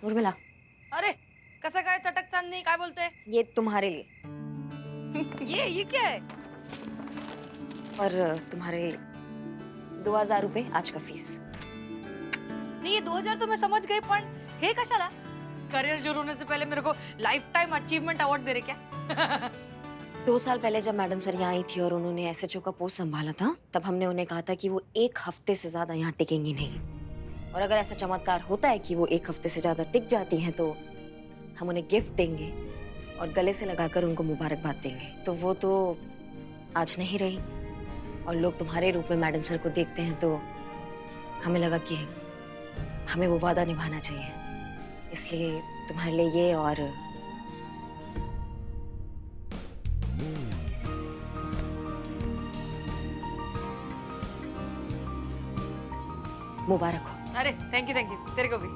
उर्मिला, अरे कसं काय चटक चांदणी काय बोलते? ये तुम्हारे लिए ये क्या है? और तुम्हारे 2000 रुपए आज का फीस। नहीं, ये 2000 तो मैं समझ गई, पण हे कशाला? करियर शुरू होने से पहले मेरे को लाइफ टाइम अचीवमेंट अवार्ड दे रहे क्या? 2 साल पहले जब मैडम सर यहाँ आई थी और उन्होंने एसएचओ का पोस्ट संभाला था, तब हमने उन्हें कहा था कि वो 1 हफ्ते से ज्यादा यहाँ टिकेंगी नहीं। और अगर ऐसा चमत्कार होता है कि वो 1 हफ्ते से ज्यादा टिक जाती हैं, तो हम उन्हें गिफ्ट देंगे और गले से लगाकर उनको मुबारकबाद देंगे। तो वो तो आज नहीं रही और लोग तुम्हारे रूप में मैडम सर को देखते हैं, तो हमें लगा कि हमें वो वादा निभाना चाहिए। इसलिए तुम्हारे लिए ये और मुबारक हो। अरे थैंक यू तेरे को भी।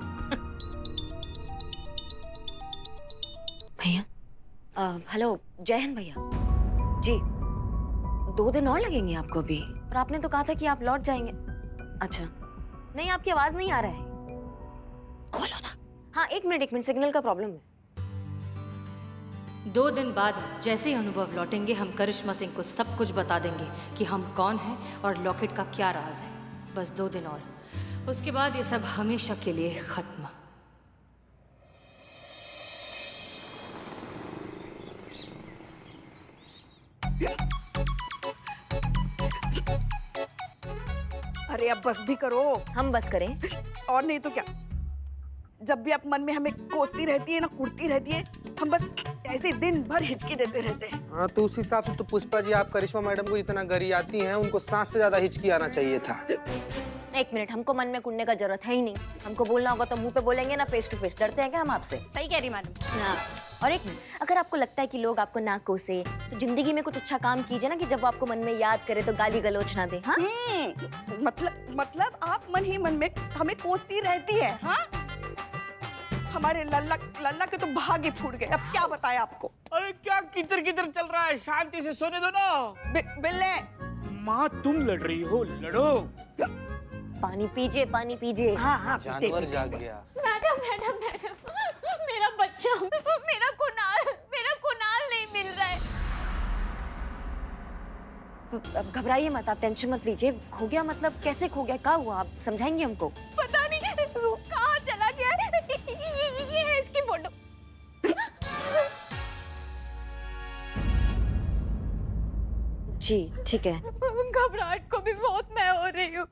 भैया, हेलो, जय हिंद भैया जी। 2 दिन और लगेंगे आपको भी, और आपने तो कहा था कि आप लौट जाएंगे। अच्छा, नहीं आपकी आवाज नहीं आ रहा है। खोलो ना। हाँ, 1 मिनट, सिग्नल का प्रॉब्लम है। 2 दिन बाद जैसे ही अनुभव लौटेंगे, हम करिश्मा सिंह को सब कुछ बता देंगे कि हम कौन हैं और लॉकेट का क्या राज है। बस 2 दिन और, उसके बाद ये सब हमेशा के लिए खत्म। अरे अब बस भी करो। हम बस करें? और नहीं तो क्या, जब भी आप मन में हमें कोसती रहती है ना, कुटती रहती है, हम बस ऐसे दिन भर हिचकी देते रहते हैं। हाँ, तो उस हिसाब से तो पुष्पा जी, आप करिश्मा मैडम को जितना गरियाती हैं, उनको 7 से ज्यादा हिचकी आना चाहिए था। 1 मिनट, हमको मन में कुटने का जरूरत है ही नहीं। हमको बोलना होगा तो मुंह पे बोलेंगे ना, फेस टू फेस। डरते हैं क्या हम आपसे? सही कह रही मैडम। हाँ, और 1 मिनट, अगर आपको लगता है कि लोग आपको ना कोसे, तो जिंदगी में कुछ अच्छा काम कीजिए ना, कि जब वो आपको मन में याद करे तो गाली गलौच ना दे। हाँ, मतलब आप मन ही मन में हमें कोसती रहती है। हाँ, हमारे लल्ला के तो भाग ही फूट गए। अब क्या बताएं आपको। अरे क्या किचर किचर चल रहा है, शांति से सोने दो ना। बिल्ले, माँ तुम लड़ रही हो, लड़ो। पानी पीजिए, पानी पीजिए। हाँ हाँ, जानवर जाग गया। मैडम मैडम मैडम, मेरा बच्चा, मेरा कुणाल नहीं मिल रहा है। अब घबराइए मत, आप टेंशन मत लीजिए। खो गया मतलब कैसे खो गया, क्या हुआ, आप समझाएंगे हमको? पता नहीं वो कहाँ चला गया है। ये है इसकी फोटो। जी ठीक है। घबराहट को भी बहुत मैं हो रही हूँ।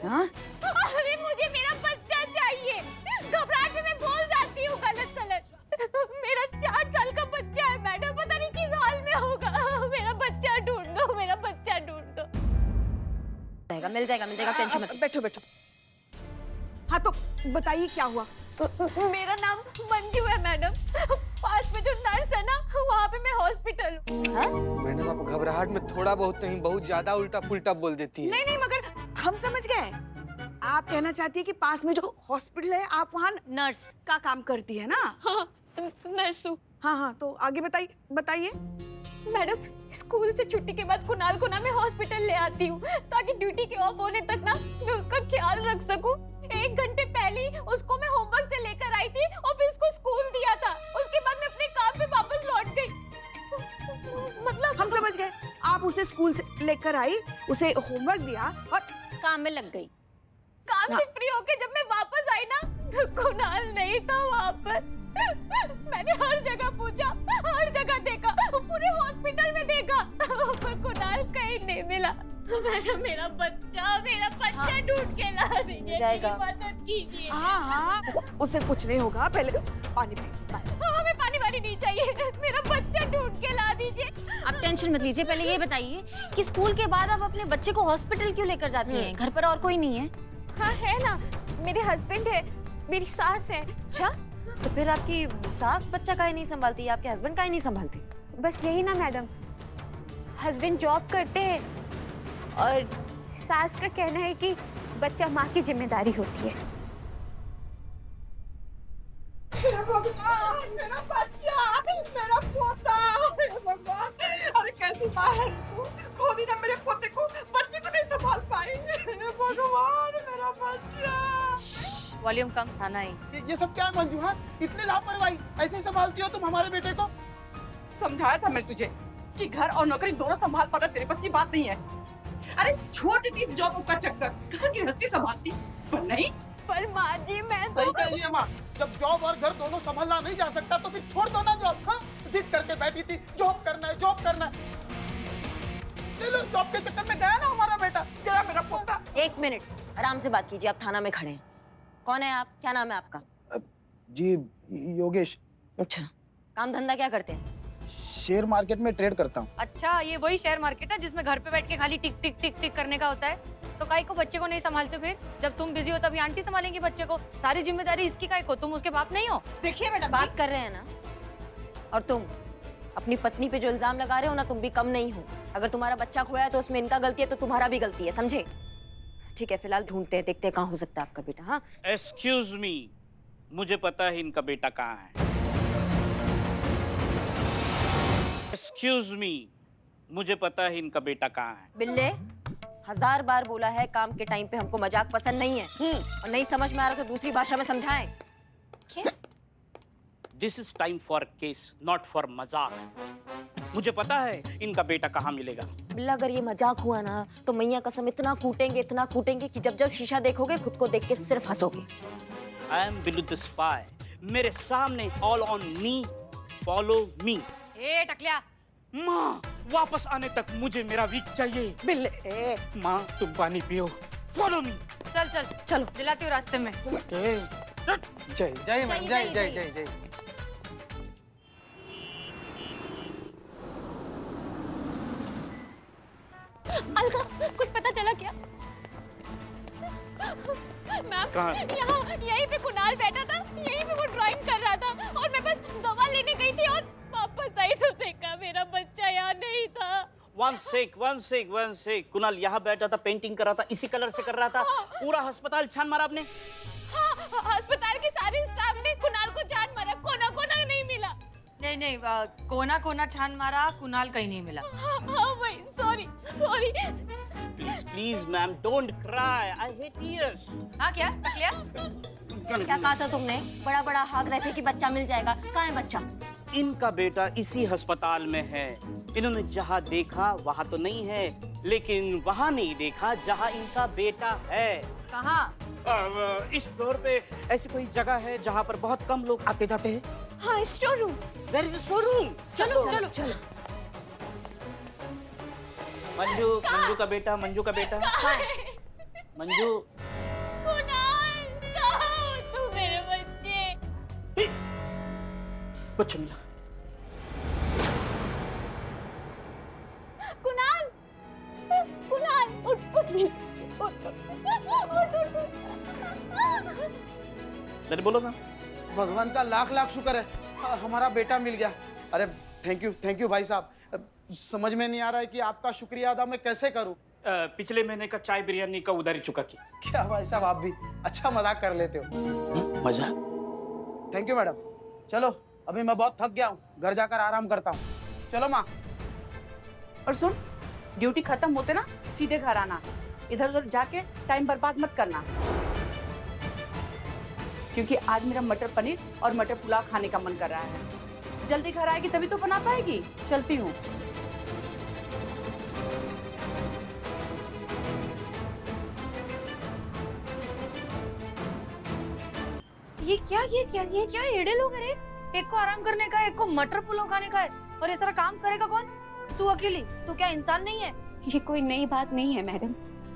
हाँ? अरे मुझे मेरा बच्चा चाहिए। घबराहट में मैं बोल जाती हूँ गलत गलत। मेरा 4 साल का बच्चा है मैडम, पता नहीं किस हाल में होगा। मेरा बच्चा ढूंढ दो, मेरा बच्चा ढूंढ दो। मिल जाएगा, टेंशन मत। बैठो बैठो। हाँ तो बताइए क्या हुआ। मेरा नाम मंजू है मैडम। पास में जो नर्स है ना, वहाँ पे मैं हॉस्पिटल हूँ। मैडम, आप घबराहट में थोड़ा बहुत नहीं, बहुत ज्यादा उल्टा पुल्टा बोल देती है। नहीं, मगर हम समझ गए। आप कहना चाहती है कि पास में जो हॉस्पिटल है, आप वहाँ नर्स का काम करती है ना? हाँ, नर्सू। हाँ, तो आगे बताइए। मैडम, स्कूल से छुट्टी के बाद कुणाल को ना मैं हॉस्पिटल ले आती हूँ, ताकि ड्यूटी के ऑफ होने तक ना मैं उसका ख्याल रख सकूं। 1 घंटे पहले उसको मैं होमवर्क से लेकर आई थी और फिर उसको स्कूल दिया था। उसके बाद मैं अपने काम पे वापस लौट गई। मतलब हम समझ गए, आप उसे स्कूल से लेकर आई, उसे होमवर्क दिया और काम में लग गई। काम से फ्री होके जब मैं वापस आई ना, तो कुणाल नहीं था वहाँ पर। मैंने हर जगह पूछा, हर जगह देखा, पूरे हॉस्पिटल में देखा, पर कुणाल कहीं नहीं मिला। मैडम, मेरा बच्चा ढूंढ के ला दीजिए, जाएगा। मेरी मदद कीजिए। हाँ, उसे कुछ नहीं होगा। पहले पानी पी। हमें पानी वानी नहीं चाहिए, मेरा बच्चा ढूंढ के ला दीजिए। आप टेंशन मत लीजिए, पहले ये बताइए कि स्कूल के बाद आप अपने बच्चे को हॉस्पिटल क्यों लेकर जाती हैं? घर पर और कोई नहीं है? हाँ है ना, मेरे हस्बैंड है, मेरी सास है। अच्छा, तो फिर आपकी सास बच्चा काहे नहीं संभालती, आपके हस्बैंड काहे नहीं संभालते? बस यही ना मैडम, हस्बैंड जॉब करते हैं और सास का कहना है कि बच्चा माँ की जिम्मेदारी होती है। मेरा भगवान, मेरा बच्चा, मेरा पोता, मेरा भगवान। अरे कैसी माँ है तू, खुद ही ना मेरे पोते को, बच्चे को नहीं संभाल पाई। भगवान, मेरा बच्चा। वॉल्यूम कम था ना ही। ये सब क्या है मंजू? हाँ, इतनी लापरवाही ऐसे ही संभालती हो तुम हमारे बेटे को? समझाया था मैं तुझे कि घर और नौकरी दोनों संभाल पाना तेरे पास की बात नहीं है। अरे छोड़ देती इस जॉब का चक्कर, घर की हस्ती संभालती, पर नहीं। पर माँ जी मैं सही तो कह रही है माँ, जब जॉब और घर दोनों संभालना नहीं जा सकता तो फिर छोड़ दो ना जॉब। हाँ, जिद करके बैठी थी जॉब करना है, जॉब करना है। ले लो, जॉब के चक्कर में गया ना हमारा बेटा, गया मेरा पोता। एक मिनट, आराम से बात कीजिए। आप थाना में खड़े हैं। कौन है आप? क्या नाम है आपका? जी योगेश, अच्छा, काम धंधा क्या करते हैं? शेयर मार्केट में ट्रेड करता हूँ। अच्छा, ये वही शेयर मार्केट है जिसमें घर पे बैठ के खाली टिक टिक टिक टिक करने का होता है? तो काहे को बच्चे को नहीं संभालते? फिर जब तुम बिजी हो तभी आंटी संभालेंगी बच्चे को। सारी जिम्मेदारी इसकी काहे को? तुम उसके बाप नहीं हो? देखिए मैडम, बात कर रहे हैं ना। और तुम अपनी पत्नी पे जो इल्जाम लगा रहे हो ना, तुम भी कम नहीं हो। अगर तुम्हारा बच्चा खोया है तो उसमें इनका गलती है तो तुम्हारा भी गलती है, समझे? ठीक है, फिलहाल ढूंढते हैं, देखते हैं कहाँ हो सकता है आपका बेटा। हाँ, एक्सक्यूज मी, मुझे पता है इनका बेटा कहाँ है। एक्सक्यूज मी, मुझे पता है इनका बेटा कहाँ है। बिल्ले, 1000 बार बोला है काम के टाइम पे हमको मजाक पसंद नहीं है। और नहीं समझ में आ रहा तो दूसरी भाषा में समझाएं। This is time for case, not for मजाक। मुझे पता है इनका बेटा कहाँ मिलेगा। बिल्ला, अगर ये मजाक हुआ ना तो मैया कसम इतना कूटेंगे कि जब जब शीशा देखोगे खुद को देख के सिर्फ हंसोगे। I am Billu the spy, मेरे सामने, all on me, follow me. ए टकलिया, माँ, वापस आने तक मुझे मेरा वीक चाहिए। बिल्ले, माँ, तुम पानी पियो, फॉलो मी। चल चल चलो, दिलाती हूँ रास्ते में। जय जय मैम, जय जय जय जय। अलका, कुछ पता चला क्या? मैम, कहाँ? यहाँ यहीं पे कुणाल बैठा था, यहीं पे वो ड्राइंग कर रहा था और मैं बस दवा लेने गई थी और वापस आई तो देखा मेरा बच्चा यहाँ नहीं था। One sec. कुणाल यहाँ बैठा था, पेंटिंग कर रहा था, इसी कलर से कर रहा था। पूरा अस्पताल छान मारा आपने? हाँ, अस्पताल के सारे स्टाफ ने कुणाल को जान मारा, कोना कोना नहीं मिला। नहीं, कोना कोना छान मारा, कुणाल कहीं नहीं मिला। हाँ भाई, sorry. Please ma'am, don't cry, I hate tears. हाँ क्या टकलिया? क्या कहा था तुमने? बड़ा बड़ा हाथ रहे थे कि बच्चा मिल जाएगा। कहाँ है बच्चा? इनका बेटा इसी अस्पताल में है। इन्होंने जहाँ देखा वहाँ तो नहीं है, लेकिन वहाँ नहीं देखा जहाँ इनका बेटा है। कहाँ? इस फ्लोर पे ऐसी कोई जगह है जहाँ पर बहुत कम लोग आते जाते हैं। हाँ, store room. Where is store room? चलो। मंजू का बेटा। मंजू, कुणाल, कहाँ हो तू मेरे बच्चे? कुछ मिला? कुणाल, उठ मेरे बच्चे, उठ। मैंने बोला ना। भगवान का लाख लाख शुक्र है, हमारा बेटा मिल गया। अरे थैंक यू भाई साहब। समझ में नहीं आ रहा है कि आपका शुक्रिया अदा मैं कैसे करूं। पिछले महीने का चाय बिरयानी का उधारी चुका की। क्या भाई साहब, आप भी अच्छा मजाक कर लेते हो। मजाक? Thank you madam. चलो, अभी मैं बहुत थक गया हूँ, घर जाकर आराम करता हूँ। चलो माँ। और सुन, ड्यूटी खत्म होते ना सीधे घर आना, इधर उधर जाके टाइम बर्बाद मत करना, क्योंकि आज मेरा मटर पनीर और मटर पुलाव खाने का मन कर रहा है। जल्दी घर आएगी तभी तो बना पाएगी। चलती हूँ। ये क्या एड़े लोग हैं रे? एक को आराम करने का है, एक को मटर पुलाव खाने का है, और ये सारा काम करेगा कौन? तू अकेली? तू क्या इंसान नहीं है? ये कोई नई बात नहीं है मैडम।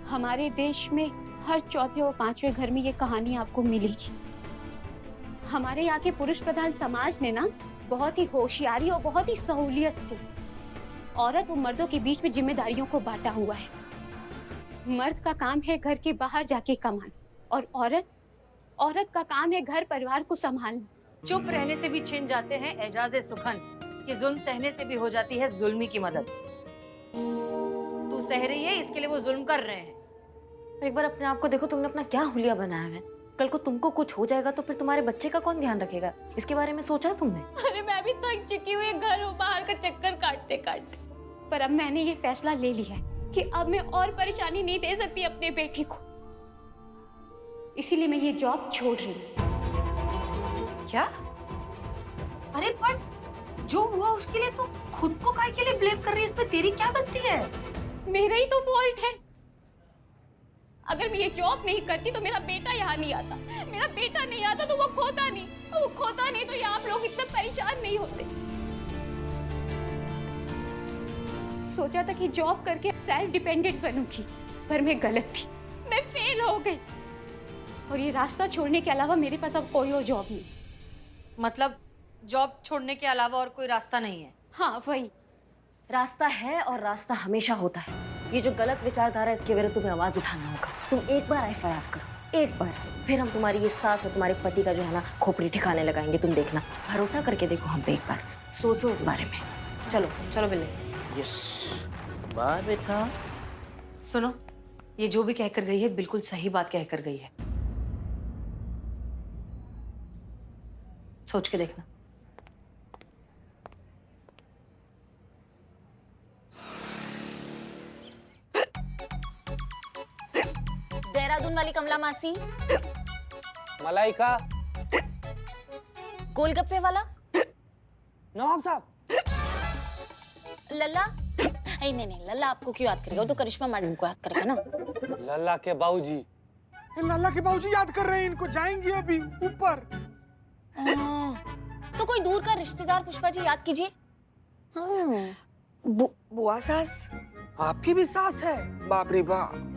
हमारे देश में हर चौथे और पांचवें घर में ये कहानी आपको मिलेगी। हमारे यहाँ के पुरुष प्रधान समाज ने ना बहुत ही होशियारी और बहुत ही सहूलियत से औरत और मर्दों के बीच में जिम्मेदारियों को बांटा हुआ है। मर्द का काम है घर के बाहर जाके कमाना और औरत का काम है घर परिवार को संभालना। चुप रहने से भी छिन जाते हैं एजाज़े सुखन, कि जुल्म सहने से भी हो जाती है जुल्मी की मदद। तू सह रही है, इसके लिए वो जुल्म कर रहे हैं। एक बार अपने आप को देखो, तुमने अपना क्या हुलिया बनाया है। कल को तुमको कुछ हो जाएगा तो फिर तुम्हारे बच्चे का कौन ध्यान रखेगा? इसके बारे में सोचा तुमने? अरे मैं भी थक चुकी हूँ ये घर और बाहर का चक्कर काटते काटते। पर अब मैंने ये फैसला ले लिया है कि अब मैं और परेशानी नहीं दे सकती अपने बेटी को। इसीलिए मैं ये जॉब छोड़ रही हूँ। क्या? अरे पर जो हुआ उसके लिए तू खुद को काहे के लिए ब्लेम कर रही है? इसमें तेरी क्या गलती है? मेरा ही तो फॉल्ट है। अगर मैं ये जॉब नहीं करती तो मेरा बेटा यहाँ नहीं आता। मेरा बेटा नहीं आता तो वो खोता नहीं तो ये आप लोग इतने परेशान नहीं होते। सोचा था कि जॉब करके सेल्फ डिपेंडेंट बनूंगी, पर मैं गलत थी। मैं फेल हो गई और ये रास्ता छोड़ने के अलावा मेरे पास अब कोई और जॉब नहीं। मतलब जॉब छोड़ने के अलावा और कोई रास्ता नहीं है? हाँ वही रास्ता है और रास्ता हमेशा होता है। ये जो गलत विचारधारा है इसके विरुद्ध तुम्हें आवाज उठाना होगा। तुम एक बार एफआईआर करो, एक बार, फिर हम तुम्हारी ये सास और तुम्हारे पति का जो है ना खोपड़ी ठिकाने लगाएंगे। तुम देखना, भरोसा करके देखो हम पे एक बार, सोचो इस बारे में। चलो चलो बिल्ले। यस, बाहर बैठा। सुनो, ये जो भी कहकर गई है बिल्कुल सही बात कहकर गई है। सोच के देखना। देहरादून वाली कमला मासी, मलाइका, गोलगप्पे वाला नवाब साहब, लल्ला। नहीं, लल्ला आपको क्यों याद करेगा? वो तो करिश्मा मैडम को याद करेगा ना। लल्ला के बाबूजी। लल्ला के बाबूजी याद कर रहे हैं इनको, जाएंगे अभी ऊपर। तो कोई दूर का रिश्तेदार पुष्पा जी याद कीजिए। बुआ सास। आपकी भी सास है? बाप रे बाप।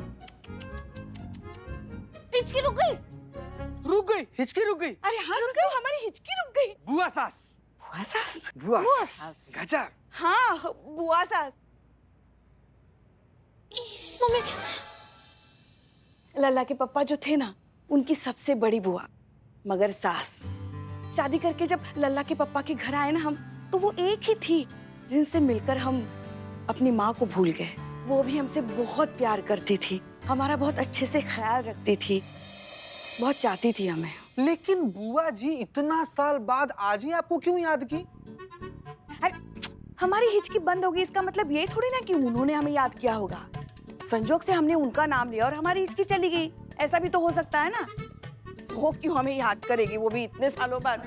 हिचकी रुक गई। हिचकी रुक गई। अरे हाँ तो हमारी हिचकी रुक गई। बुआ सास। बुआ सास गजब। हाँ बुआ सास। लल्ला के पापा जो थे ना, उनकी सबसे बड़ी बुआ, मगर सास। शादी करके जब लल्ला के पापा के घर आए ना हम, तो वो एक ही थी जिनसे मिलकर हम अपनी माँ को भूल गए। वो भी हमसे बहुत प्यार करती थी, हमारा बहुत अच्छे से ख्याल रखती थी, बहुत चाहती थी हमें। लेकिन बुआ जी इतना साल बाद आज ही आपको क्यों याद की? अरे हमारी हिचकी बंद होगी इसका मतलब ये थोड़ी ना कि उन्होंने हमें याद किया होगा। संजोग से हमने उनका नाम लिया और हमारी हिचकी चली गई। ऐसा भी तो हो सकता है ना। वो क्यों हमें याद करेगी, वो भी इतने सालों बाद।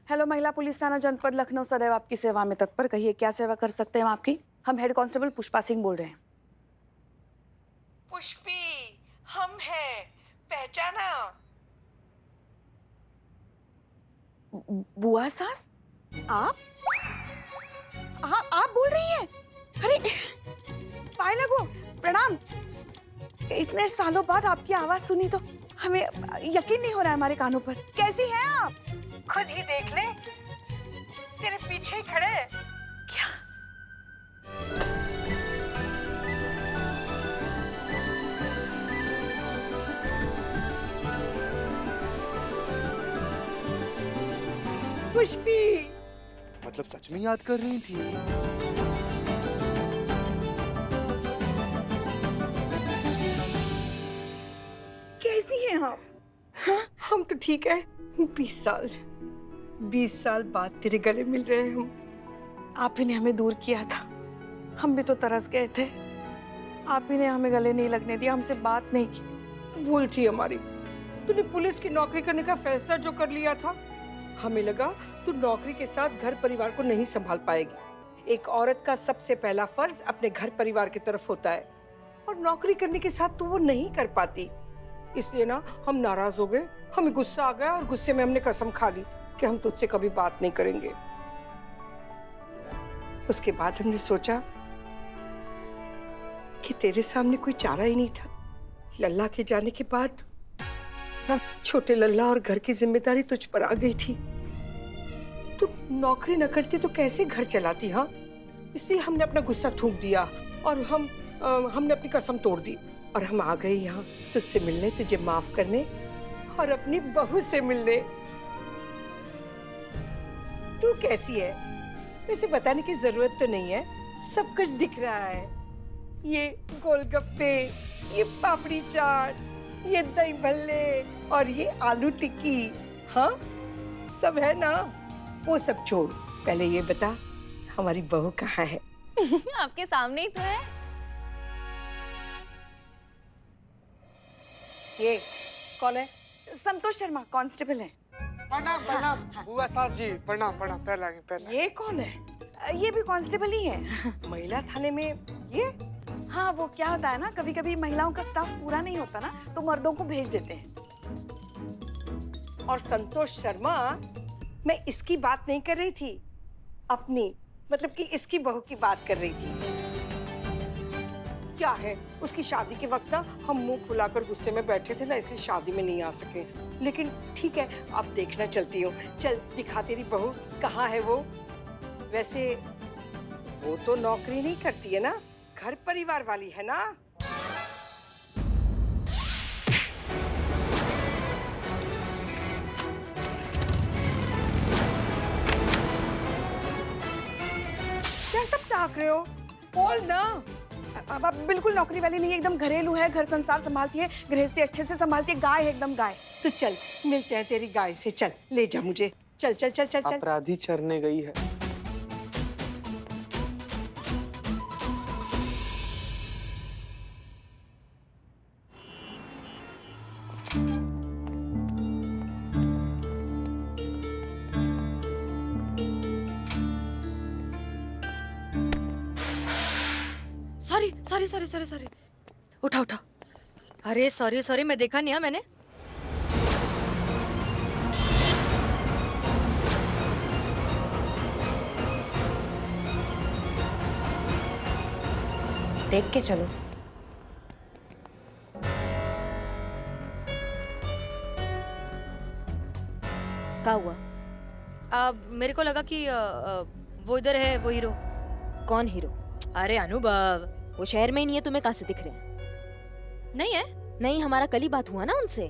हेलो, महिला पुलिस थाना जनपद लखनऊ सदैव आपकी सेवा में तत्पर। कहिए क्या सेवा कर सकते हैं हम आपकी? हम हेड कांस्टेबल पुष्पा सिंह बोल रहे हैं। पुष्पी हम हैं, पहचाना? बुआ सास, आप बोल रही हैं? अरे पाए लगो, प्रणाम। इतने सालों बाद आपकी आवाज सुनी तो हमें यकीन नहीं हो रहा है हमारे कानों पर। कैसी हैं आप? खुद ही देख ले, तेरे पीछे ही खड़े हैं। क्या? पुष्पी, मतलब सच में याद कर रही थी? कैसी हैं आप? हाँ, हम तो ठीक है। 20 साल बाद तेरे गले मिल रहे हैं हम। आप ही ने हमें दूर किया था, हम भी तो तरस गए थे। आप ही ने हमें गले नहीं लगने दिया, हमसे बात नहीं की। भूल थी हमारी। तूने पुलिस की नौकरी करने का फैसला जो कर लिया था, हमें लगा तू नौकरी के साथ घर परिवार को नहीं संभाल पाएगी। एक औरत का सबसे पहला फर्ज अपने घर परिवार की तरफ होता है, और नौकरी करने के साथ तू वो नहीं कर पाती। इसलिए ना हम नाराज हो गए, हमें गुस्सा आ गया और गुस्से में हमने कसम खा ली कि हम तुझसे कभी बात नहीं करेंगे। उसके बाद हमने सोचा कि तेरे सामने कोई चारा ही नहीं था। लल्ला के जाने के बाद छोटे लल्ला और घर की जिम्मेदारी तुझ पर आ गई थी। तू नौकरी न करती तो कैसे घर चलाती? हाँ, इसलिए हमने अपना गुस्सा थूक दिया और हमने अपनी कसम तोड़ दी और हम आ गए यहाँ तुझसे मिलने, तुझे माफ करने और अपनी बहू से मिलने। तू कैसी है वैसे बताने की जरूरत तो नहीं है, सब कुछ दिख रहा है। ये गोलगप्पे, ये पापड़ी चाट, ये दही भल्ले और ये आलू टिक्की, हाँ सब है ना। वो सब छोड़, पहले ये बता हमारी बहू कहाँ है? आपके सामने ही तो है। ये कौन है? संतोष शर्मा कांस्टेबल है। प्रणाम प्रणाम बुआ सास जी, प्रणाम प्रणाम, पहले आगे पहले। ये कौन है? ये भी कांस्टेबल ही है। महिला थाने में ये? हाँ, वो क्या होता है ना, कभी कभी महिलाओं का स्टाफ पूरा नहीं होता ना, तो मर्दों को भेज देते हैं। और संतोष शर्मा, मैं इसकी बात नहीं कर रही थी, अपनी मतलब कि इसकी बहू की बात कर रही थी। क्या है, उसकी शादी के वक्त ना हम मुंह खुलाकर गुस्से में बैठे थे ना, इसलिए शादी में नहीं आ सके। लेकिन ठीक है, अब देखना चलती हूँ। चल दिखा तेरी बहू, कहाँ है वो? वैसे वो तो नौकरी नहीं करती है ना, घर परिवार वाली है ना? क्या सब ताक रहे हो? बोल ना। अब आप बिल्कुल नौकरी वाली नहीं है, एकदम घरेलू है, घर संसार संभालती है, गृहस्थी अच्छे से संभालती है, गाय है एकदम गाय। तो चल मिलते हैं तेरी गाय से, चल ले जा मुझे, चल चल चल चल चल। अपराधी चरने गई है। Sorry sorry sorry sorry sorry, उठा उठा। अरे सॉरी सॉरी, मैं देखा नहीं है मैंने। देख के चलो। क्या हुआ? मेरे को लगा कि वो इधर है, वो हीरो। कौन हीरो? अरे अनुभव। वो शहर में ही नहीं है, तुम्हें कहाँ से दिख रहे हैं? नहीं है? नहीं, हमारा कल ही बात हुआ ना उनसे।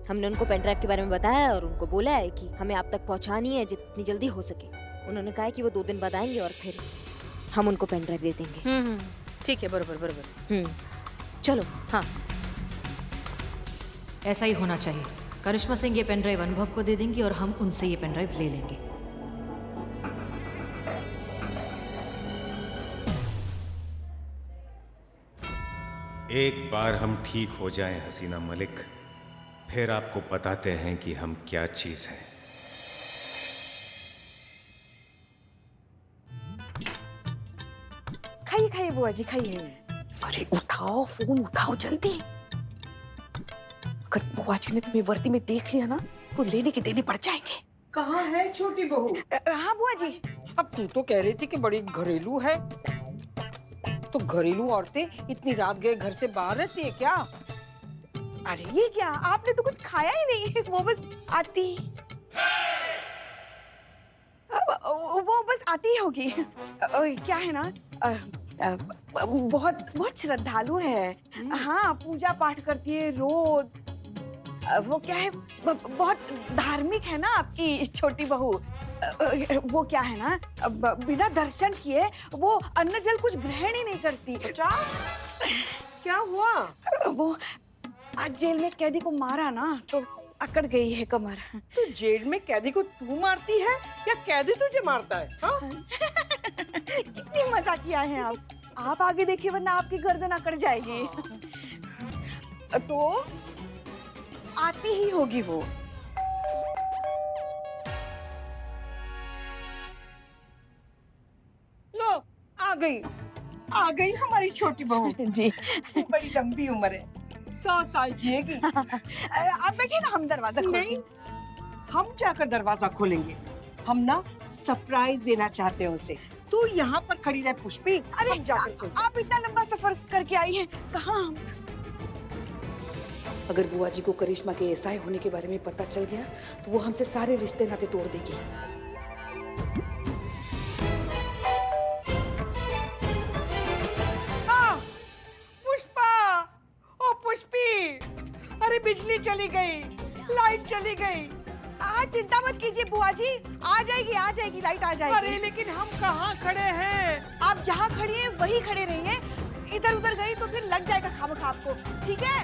हमने उनको पेन ड्राइव के बारे में बताया और उनको बोला है कि हमें आप तक पहुंचानी है जितनी जल्दी हो सके। उन्होंने कहा है कि वो 2 दिन बाद आएंगे और फिर हम उनको पेन ड्राइव दे देंगे। ठीक है, बरोबर बरोबर। चलो। हाँ, ऐसा ही होना चाहिए। करिश्मा सिंह ये पेन ड्राइव अनुभव को दे देंगी और हम उनसे ये पेन ड्राइव ले लेंगे। एक बार हम ठीक हो जाएं हसीना मलिक, फिर आपको बताते हैं कि हम क्या चीज हैं। खाइए खाइए बुआ जी, खाइए। अरे उठाओ, फोन उठाओ जल्दी। अगर बुआ जी ने तुम्हें वर्दी में देख लिया ना, तो लेने के देने पड़ जाएंगे। कहाँ है छोटी बहू? हाँ बुआ जी। अब तू तो कह रही थी कि बड़ी घरेलू है, तो घरेलू औरतें इतनी रात गए घर से बाहर रहती है क्या? अरे ये क्या, आपने तो कुछ खाया ही नहीं। वो बस आती ही होगी। क्या है ना, बहुत बहुत श्रद्धालु है। हाँ, पूजा पाठ करती है रोज। वो क्या है, बहुत धार्मिक है ना आपकी छोटी बहू। वो क्या है ना, बिना दर्शन किए वो अन्न जल कुछ ग्रहण ही नहीं करती। अच्छा, क्या हुआ? वो आज जेल में कैदी को मारा ना, तो अकड़ गई है कमर। तो जेल में कैदी को तू मारती है या कैदी तुझे मारता है? हाँ? कितनी मजाकिया हैं आप आगे देखिए वरना आपकी गर्दन अकड़ जाएगी। तो आती ही होगी वो। लो, आ गई हमारी छोटी बहू जी। बड़ी लंबी उम्र है, 100 साल जिएगी। आप बैठिए ना, हम दरवाजा नहीं, हम जाकर दरवाजा खोलेंगे। हम ना सरप्राइज देना चाहते हैं उसे। तू यहाँ पर खड़ी रह पुष्पी। अरे जाकर आप इतना लंबा सफर करके आई हैं, कहाँ? अगर बुआ जी को करिश्मा के एसआई होने के बारे में पता चल गया तो वो हमसे सारे रिश्ते नाते तोड़ देगी। पुष्पा, ओ पुष्पी, अरे बिजली चली गई, लाइट चली गई। आज चिंता मत कीजिए बुआ जी, आ जाएगी लाइट आ जाएगी। अरे लेकिन हम कहाँ खड़े हैं? आप जहाँ खड़ी हैं वहीं खड़े रहिए। इधर उधर गई तो फिर लग जाएगा खामखा आपको, ठीक है?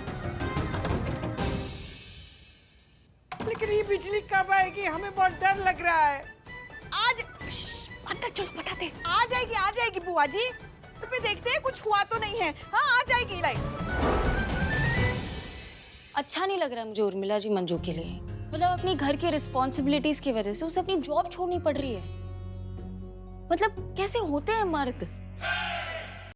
लेकिन ये बिजली कब आएगी? हमें बहुत डर लग रहा है। आज अंदर चलो बताते। आ जाएगी बुआ जी। तो फिर देखते हैं कुछ हुआ तो नहीं है। हाँ, आ जाएगी लाइट। अच्छा नहीं लग रहा है मुझे उर्मिला जी मंजू के लिए। मतलब अपनी घर की रिस्पॉन्सिबिलिटीज की वजह से उसे अपनी जॉब छोड़नी पड़ रही है। मतलब कैसे होते हैं मर्द।